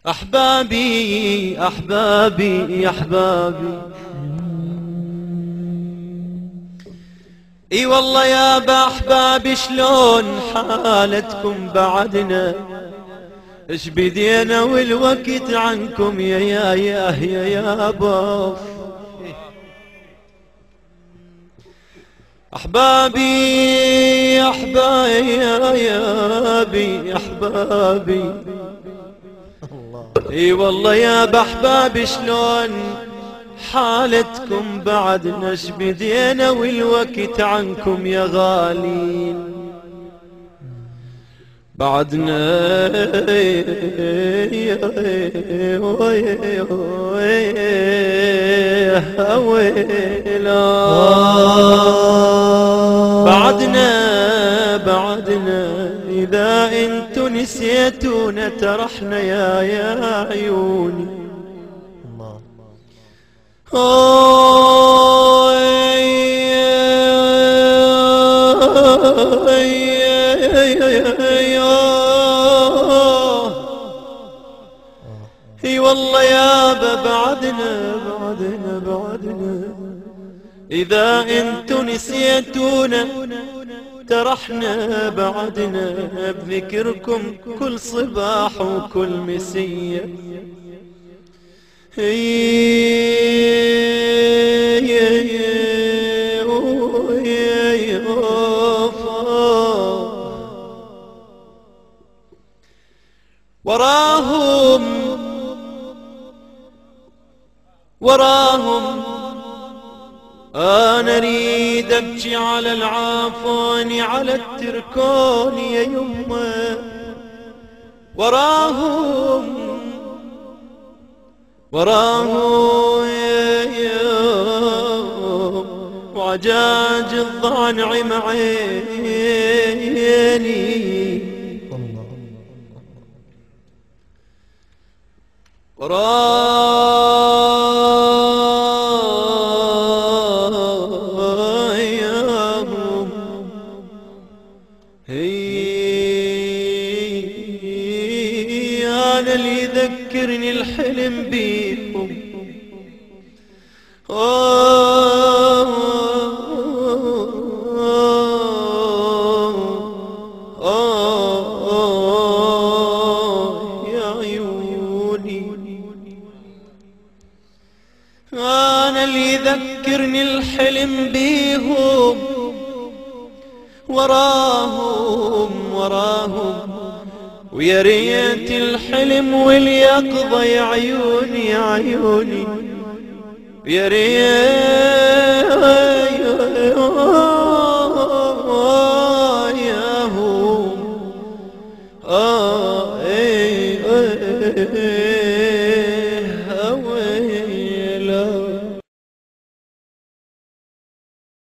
أحبابي أحبابي يا أحبابي، اي والله يا بأحبابي شلون حالتكم بعدنا، اش بدينا والوقت عنكم يا باف. أحبابي أحبابي أحبابي، اي والله يا بأحبابي شلون حالتكم بعدنا، اش بدينا والوقت عنكم يا غالين بعدنا. بعدنا إذا انتو نسيتونا ترحنا يا عيوني. اي والله يابا بعدنا إذا انتو نسيتونا ترحنا بعدنا، بذكركم كل صباح وكل مسية. وراهم أنا أريد أبكي على العافون على التركون يا يمه. وراهم وعجاج الضانع معيني. أنا اللي يذكرني الحلم بيكم. يا عيوني، أنا اللي يذكرني الحلم بيهم. وراهم ويا ريت الحلم واليقظة يا عيوني يا ريت